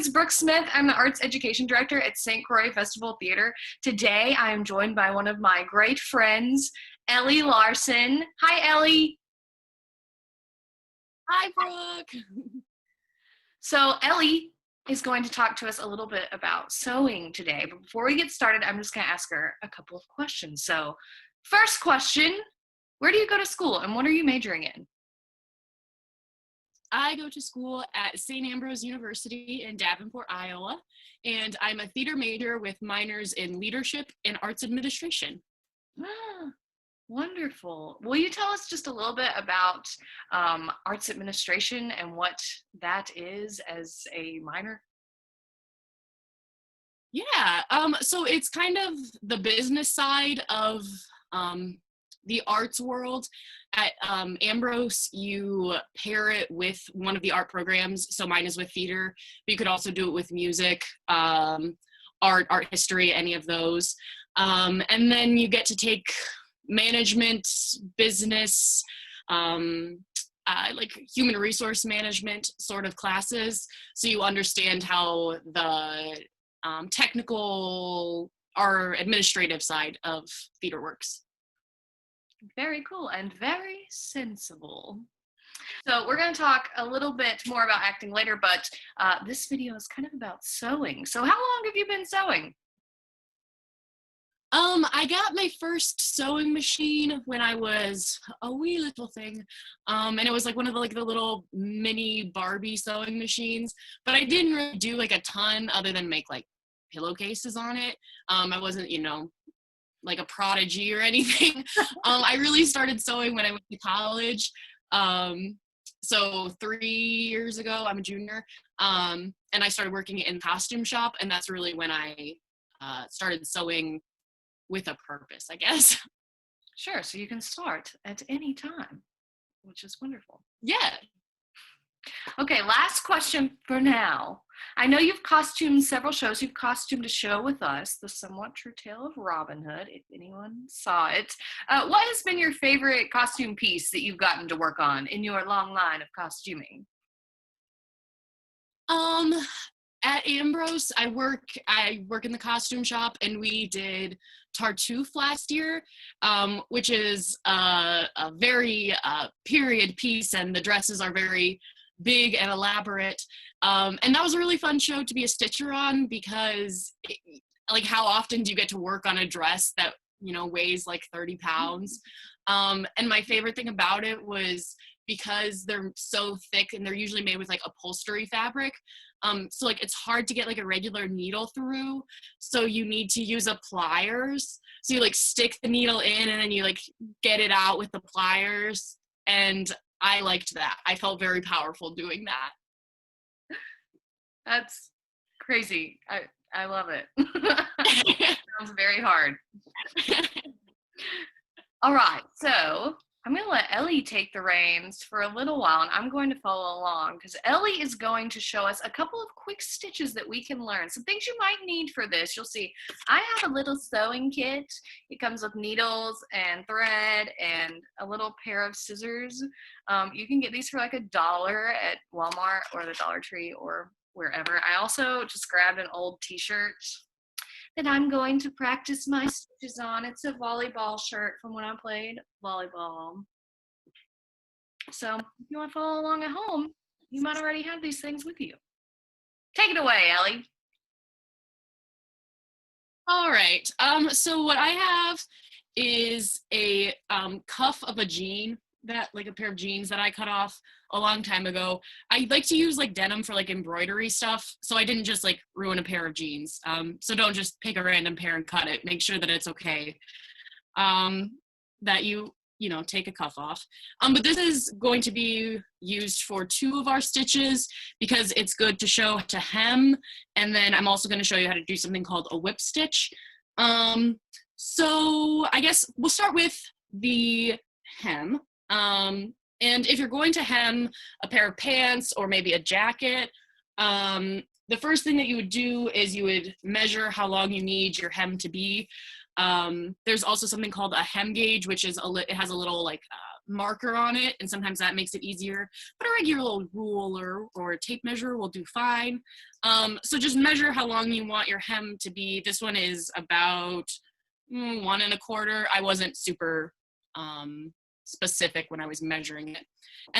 is Brooke Smith. I'm the Arts Education Director at St. Croix Festival Theater. Today, I am joined by one of my great friends, Ellie Larson. Hi, Ellie. Hi, Brooke. So, Ellie is going to talk to us a little bit about sewing today. But before we get started, I'm just going to ask her a couple of questions. So, first question, where do you go to school and what are you majoring in? I go to school at St. Ambrose University in Davenport, Iowa, and I'm a theater major with minors in leadership and arts administration. Ah, wonderful. Will you tell us just a little bit about arts administration and what that is as a minor? Yeah, so it's kind of the business side of the arts world. At Ambrose, you pair it with one of the art programs. So mine is with theater, but you could also do it with music, art history, any of those. And then you get to take management, business, like human resource management sort of classes. So you understand how the technical or administrative side of theater works. Very cool and very sensible. So we're going to talk a little bit more about acting later, but this video is kind of about sewing. So how long have you been sewing? I got my first sewing machine when I was a wee little thing, and it was like one of the little mini Barbie sewing machines, but I didn't really do like a ton other than make like pillowcases on it. I wasn't, like a prodigy or anything. I really started sewing when I went to college. So 3 years ago, I'm a junior, and I started working in costume shop, and that's really when I started sewing with a purpose, I guess. Sure, so you can start at any time, which is wonderful. Yeah. Okay, last question for now. I know you've costumed several shows. You've costumed a show with us, The Somewhat True Tale of Robin Hood, if anyone saw it. What has been your favorite costume piece that you've gotten to work on in your long line of costuming? At Ambrose, I work in the costume shop, and we did Tartuffe last year, which is a very period piece, and the dresses are very big and elaborate. And that was a really fun show to be a stitcher on, because like how often do you get to work on a dress that weighs like 30 pounds? And my favorite thing about it was because they're so thick and they're usually made with like upholstery fabric. So like it's hard to get like a regular needle through. So you need to use a pliers. So you like stick the needle in and then you like get it out with the pliers. And I liked that. I felt very powerful doing that. That's crazy. I love it. Sounds very hard. All right, so I'm going to let Ellie take the reins for a little while, and I'm going to follow along because Ellie is going to show us a couple of quick stitches that we can learn. Some things you might need for this. You'll see I have a little sewing kit. It comes with needles and thread and a little pair of scissors. You can get these for like $1 at Walmart or the Dollar Tree or wherever. I also just grabbed an old t-shirt that I'm going to practice my stitches on. It's a volleyball shirt from when I played volleyball. So if you want to follow along at home, you might already have these things with you. Take it away, Ellie. All right. So what I have is a cuff of a jean, that like a pair of jeans that I cut off a long time ago. I like to use like denim for like embroidery stuff, so I didn't just like ruin a pair of jeans. So don't just pick a random pair and cut it. Make sure that it's okay. That you take a cuff off. But this is going to be used for 2 of our stitches because it's good to show to hem, and then I'm also going to show you how to do something called a whip stitch. So I guess we'll start with the hem. And if you're going to hem a pair of pants or maybe a jacket, the first thing that you would do is you would measure how long you need your hem to be. There's also something called a hem gauge, which is it has a little like marker on it, and sometimes that makes it easier. But a regular ruler or a tape measure will do fine. So just measure how long you want your hem to be. This one is about 1.25. I wasn't super specific when I was measuring it.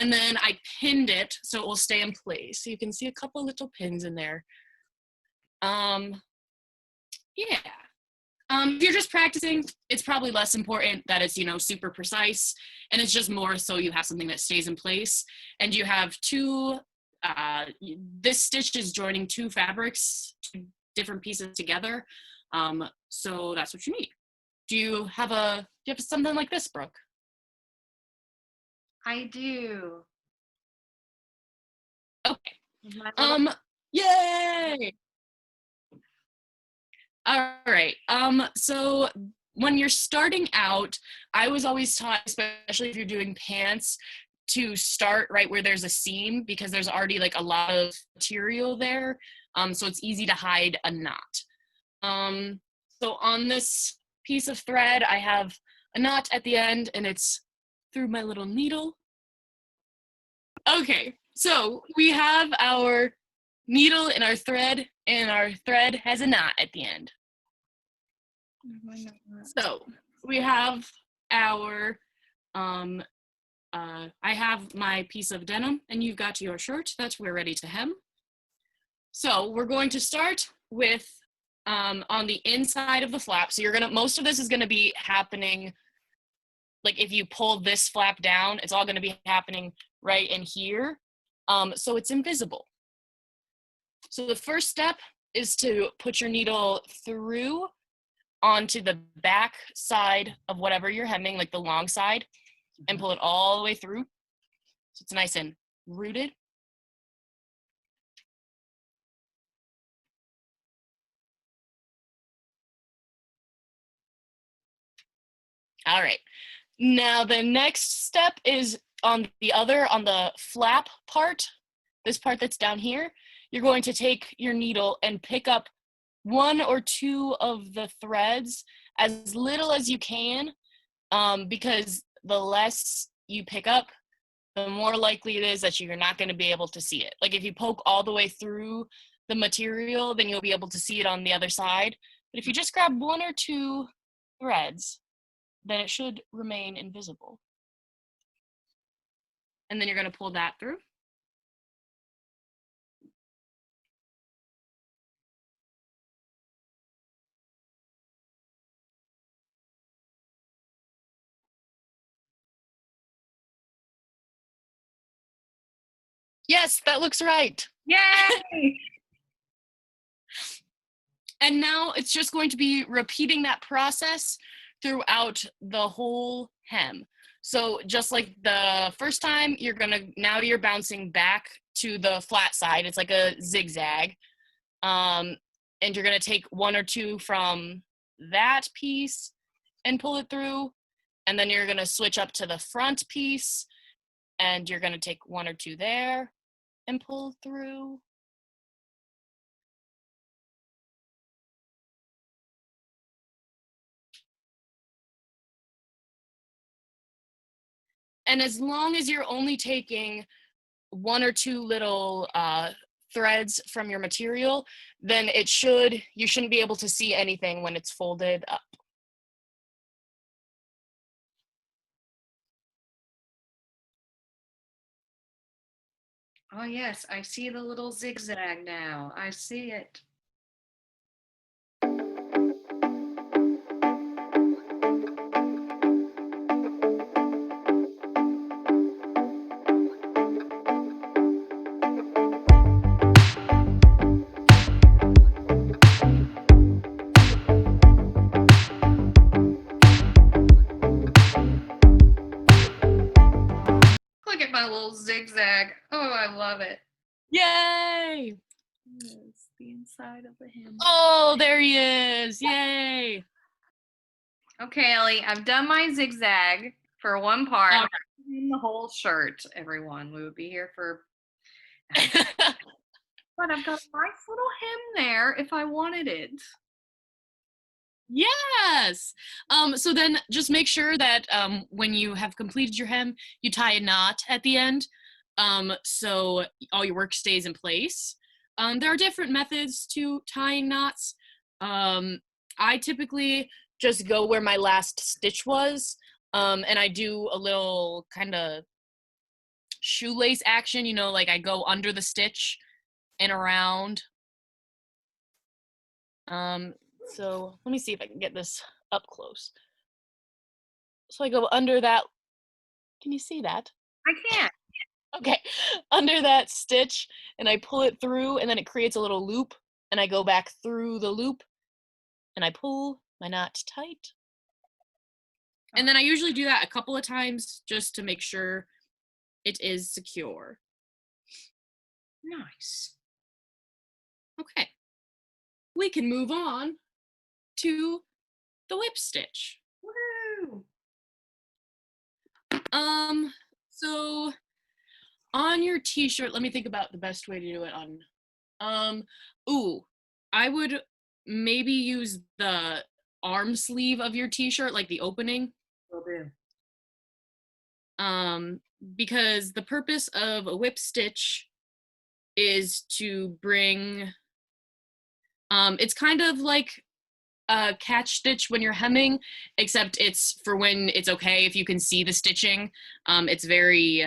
And then I pinned it so it will stay in place. So you can see a couple little pins in there. Yeah. If you're just practicing, it's probably less important that it's, super precise, and it's just more so you have something that stays in place. And you have this stitch is joining two fabrics, two different pieces together. So that's what you need. Do you have something like this, Brooke? I do. Okay. Yay! All right. So when you're starting out, I was always taught, especially if you're doing pants, to start right where there's a seam, because there's already like a lot of material there. So it's easy to hide a knot. So on this piece of thread, I have a knot at the end, and it's through my little needle. Okay, so we have our needle and our thread has a knot at the end. So we have our, I have my piece of denim, and you've got your shirt that we're ready to hem. So we're going to start with on the inside of the flap. So most of this is gonna be happening, like if you pull this flap down, it's all gonna be happening right in here. So it's invisible. So the first step is to put your needle through onto the back side of whatever you're hemming, like the long side, and pull it all the way through. So it's nice and rooted. All right. Now the next step is on the flap part, this part that's down here. You're going to take your needle and pick up one or two of the threads, as little as you can, because the less you pick up, the more likely it is that you're not going to be able to see it. Like if you poke all the way through the material, then you'll be able to see it on the other side. But if you just grab one or two threads, then it should remain invisible. And then you're going to pull that through. Yes, that looks right. Yay! And now it's just going to be repeating that process throughout the whole hem. So just like the first time, now you're bouncing back to the flat side. It's like a zigzag. And you're gonna take one or two from that piece and pull it through. And then you're gonna switch up to the front piece, and you're gonna take one or two there and pull through. And as long as you're only taking one or two little threads from your material, then you shouldn't be able to see anything when it's folded up. Oh yes, I see the little zigzag now. I see it. Look at my little zigzag. Oh, I love it. Yay! It's the inside of the hem. Oh, there he is. Yay! Okay, Ellie, I've done my zigzag for one part. All The whole shirt, everyone. We would be here for. right. But I've got a nice little hem there if I wanted it. Yes. So then just make sure that when you have completed your hem, you tie a knot at the end, so all your work stays in place. There are different methods to tying knots. Um, I typically just go where my last stitch was, and I do a little kind of shoelace action, like I go under the stitch and around. So let me see if I can get this up close. So I go under that. Can you see that? I can't. Okay, under that stitch, and I pull it through, and then it creates a little loop, and I go back through the loop, and I pull my knot tight. And then I usually do that a couple of times just to make sure it is secure. Nice. Okay, we can move on to the whip stitch. Woo! So on your t-shirt, let me think about the best way to do it on. Ooh, I would maybe use the arm sleeve of your t-shirt, like the opening. Will do. Um, because the purpose of a whip stitch is to bring, it's kind of like a catch stitch when you're hemming, except it's for when it's okay if you can see the stitching. It's very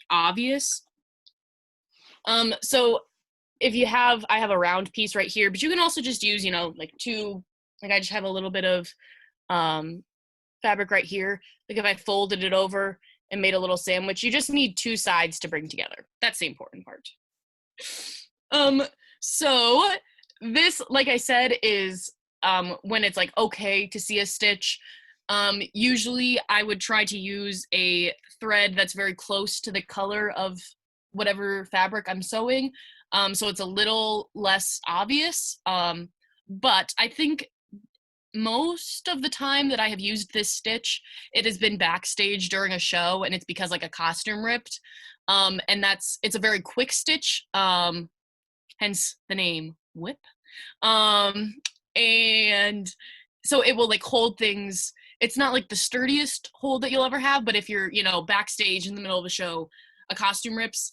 obvious. So if you have, I have a round piece right here, but you can also just use, like two, like I just have a little bit of fabric right here. Like if I folded it over and made a little sandwich, you just need two sides to bring together. That's the important part. So this, like I said, is when it's like okay to see a stitch. Usually I would try to use a thread that's very close to the color of whatever fabric I'm sewing. So it's a little less obvious. But I think most of the time that I have used this stitch, it has been backstage during a show, and it's because like a costume ripped. And it's a very quick stitch, hence the name whip. And so it will like hold things. It's not like the sturdiest hold that you'll ever have, but if you're, backstage in the middle of a show, a costume rips,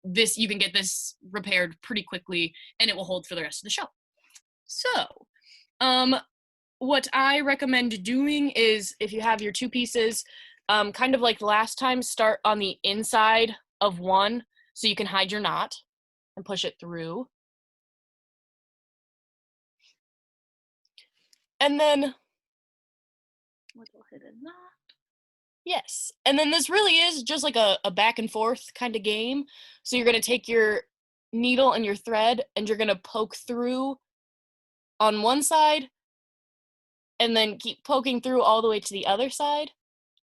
this you can get this repaired pretty quickly and it will hold for the rest of the show. So, what I recommend doing is if you have your two pieces, kind of like last time, start on the inside of one so you can hide your knot and push it through. And then, little hidden knot. Yes. And then this really is just like a back and forth kind of game. So you're going to take your needle and your thread and you're going to poke through on one side and then keep poking through all the way to the other side,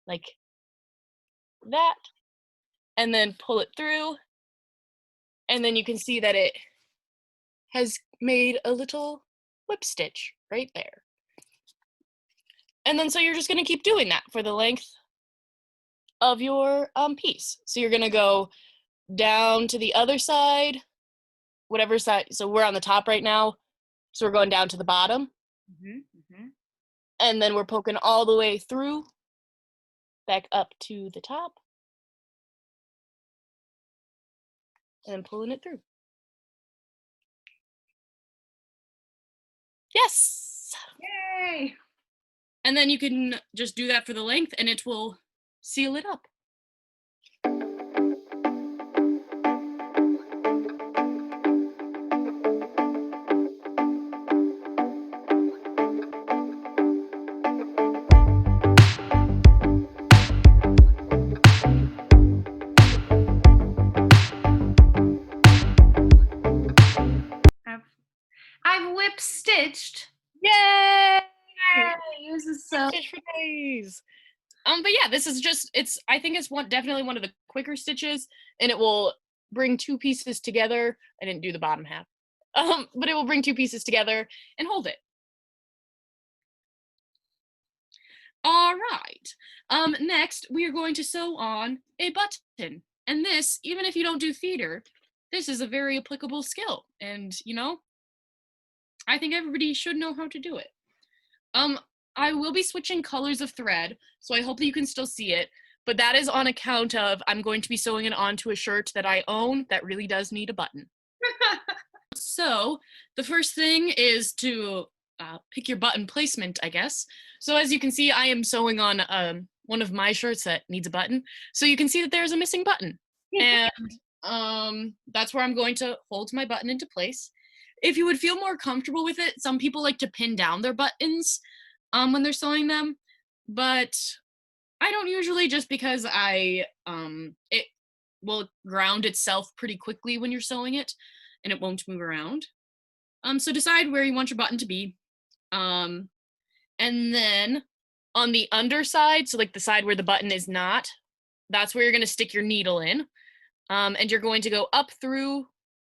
like that, and then pull it through. And then you can see that it has made a little whip stitch right there. And then so you're just going to keep doing that for the length of your piece. So you're going to go down to the other side, whatever side. So we're on the top right now. So we're going down to the bottom. And then we're poking all the way through, back up to the top. And then pulling it through. Yes! Yay! And then you can just do that for the length and it will seal it up. I've whip stitched. Yay! This is so Stitch for days. But yeah, this is just, I think it's definitely one of the quicker stitches, and it will bring two pieces together. I didn't do the bottom half. But it will bring two pieces together and hold it. All right. Next, we are going to sew on a button. And this, even if you don't do theater, this is a very applicable skill. And, I think everybody should know how to do it. Um, I will be switching colors of thread, so I hope that you can still see it, but that is on account of I'm going to be sewing it onto a shirt that I own that really does need a button. So the first thing is to pick your button placement, I guess. So as you can see, I am sewing on one of my shirts that needs a button. So you can see that there's a missing button. And that's where I'm going to hold my button into place. If you would feel more comfortable with it, some people like to pin down their buttons when they're sewing them, but I don't usually, just because it will ground itself pretty quickly when you're sewing it and it won't move around. So decide where you want your button to be. And then on the underside, so like the side where the button is not, that's where you're going to stick your needle in. And you're going to go up through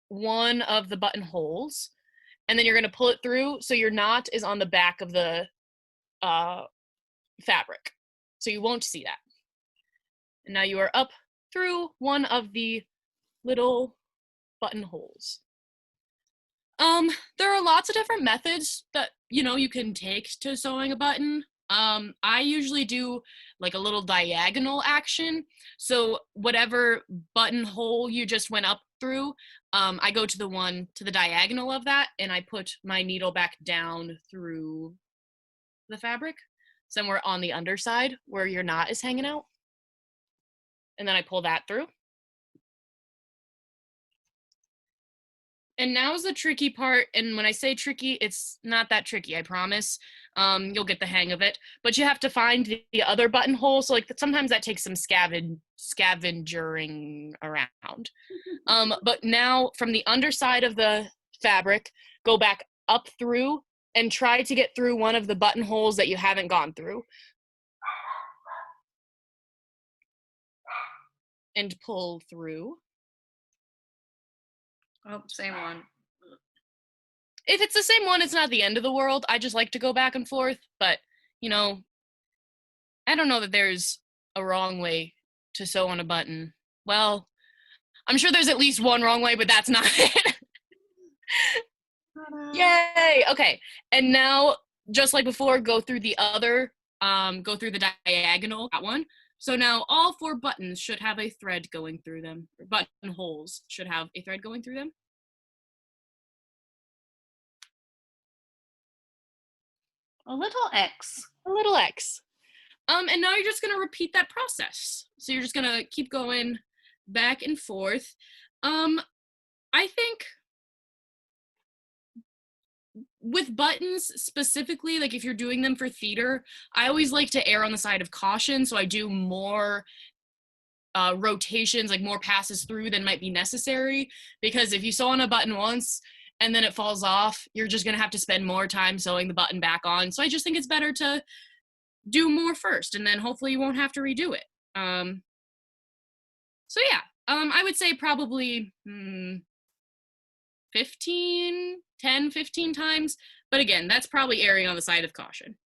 one of the buttonholes, and then you're going to pull it through so your knot is on the back of the fabric. So you won't see that. And now you are up through one of the little buttonholes. There are lots of different methods that, you can take to sewing a button. I usually do like a little diagonal action. So whatever buttonhole you just went up through, I go to the diagonal of that, and I put my needle back down through the fabric, somewhere on the underside where your knot is hanging out. And then I pull that through. And now's the tricky part, and when I say tricky, it's not that tricky, I promise. You'll get the hang of it, but you have to find the other buttonhole, so like sometimes that takes some scavengering around. But now from the underside of the fabric, go back up through and try to get through one of the buttonholes that you haven't gone through. And pull through. Oh, same one. If it's the same one, it's not the end of the world. I just like to go back and forth, but, I don't know that there's a wrong way to sew on a button. Well, I'm sure there's at least one wrong way, but that's not it. Yay! Okay, and now, just like before, go through the diagonal, that one. So now all 4 buttons should have a thread going through them. Or buttonholes should have a thread going through them. A little X. A little X. And now you're just gonna repeat that process. So you're just gonna keep going back and forth. I think with buttons specifically, like if you're doing them for theater, I always like to err on the side of caution. So I do more rotations, like more passes through than might be necessary. Because if you sew on a button once and then it falls off, you're just gonna have to spend more time sewing the button back on. So I just think it's better to do more first, and then hopefully you won't have to redo it. So yeah, I would say probably 10, 15 times. But again, that's probably erring on the side of caution.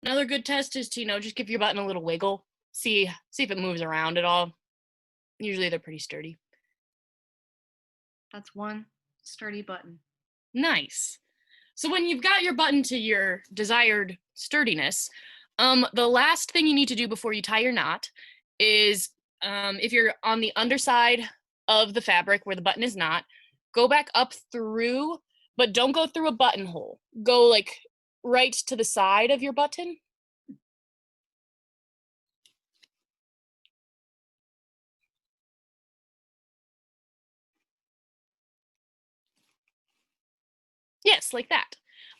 Another good test is to, just give your button a little wiggle. See if it moves around at all. Usually they're pretty sturdy. That's one sturdy button. Nice. So when you've got your button to your desired sturdiness, the last thing you need to do before you tie your knot is, if you're on the underside of the fabric where the button is not, go back up through, but don't go through a buttonhole. Go like right to the side of your button. Yes, like that.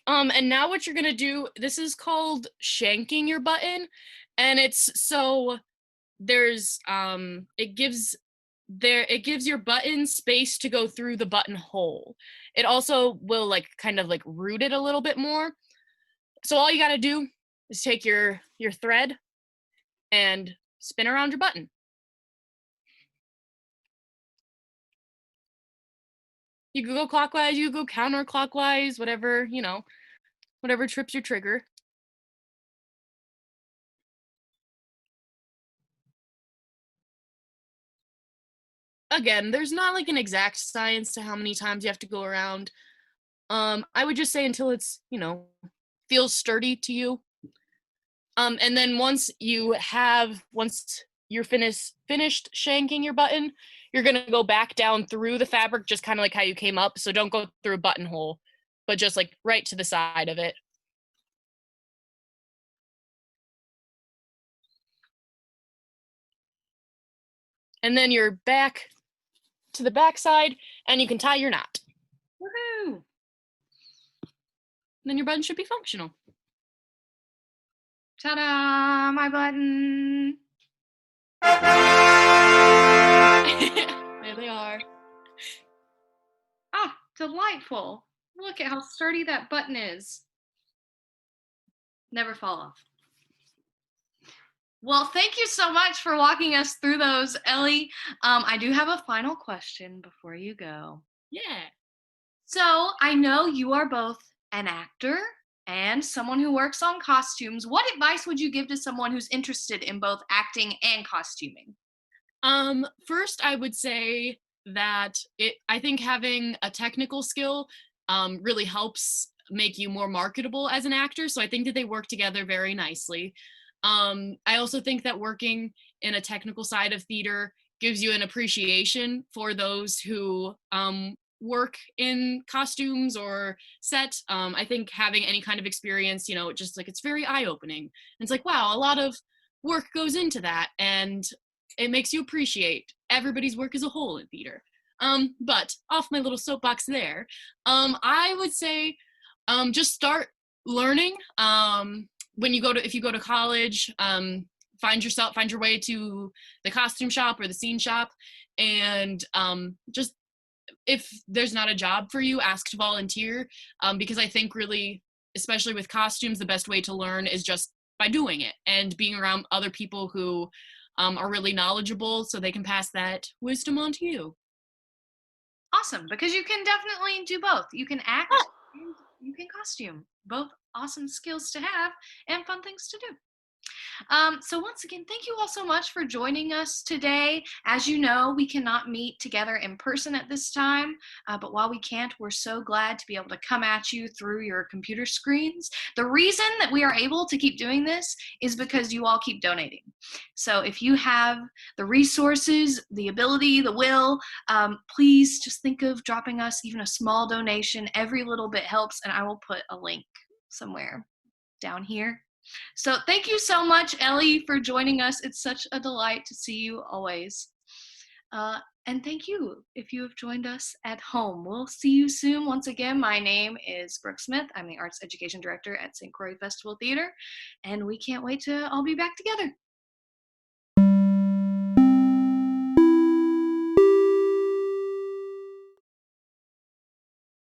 And now what you're gonna do, this is called shanking your button, and it's so there's it gives your button space to go through the buttonhole. It also will like kind of like root it a little bit more. So all you gotta do is take your thread and spin around your button. You could go clockwise, you could go counterclockwise, whatever, whatever trips your trigger. again, there's not like an exact science to how many times you have to go around. I would just say until it's, feels sturdy to you. And then once you're finished shanking your button, you're gonna go back down through the fabric, just kind of like how you came up. So don't go through a buttonhole, but just like right to the side of it. And then you're back to the back side, and you can tie your knot. Woohoo! Then your button should be functional. Ta-da! My button. There they are. Ah, delightful. Look at how sturdy that button is. Never fall off. Well, thank you so much for walking us through those, Ellie. I do have a final question before you go. Yeah. So I know you are both an actor and someone who works on costumes. What advice would you give to someone who's interested in both acting and costuming? First, I would say that I think having a technical skill really helps make you more marketable as an actor. So I think that they work together very nicely. I also think that working in a technical side of theater gives you an appreciation for those who work in costumes or set. I think having any kind of experience, just like it's very eye opening. It's like, wow, a lot of work goes into that. And it makes you appreciate everybody's work as a whole in theater. But off my little soapbox there, I would say just start learning. If you go to college, find your way to the costume shop or the scene shop, and just if there's not a job for you, ask to volunteer, because I think really, especially with costumes, the best way to learn is just by doing it and being around other people who are really knowledgeable so they can pass that wisdom on to you. Awesome, because you can definitely do both. You can act and you can costume. Both awesome skills to have and fun things to do. So once again, thank you all so much for joining us today. As you know, we cannot meet together in person at this time, but while we can't, we're so glad to be able to come at you through your computer screens. The reason that we are able to keep doing this is because you all keep donating. So if you have the resources, the ability, the will, please just think of dropping us even a small donation. Every little bit helps, and I will put a link somewhere down here. So thank you so much, Ellie, for joining us. It's such a delight to see you always. And thank you if you have joined us at home. We'll see you soon. Once again, my name is Brooke Smith. I'm the Arts Education Director at St. Croix Festival Theater, and we can't wait to all be back together.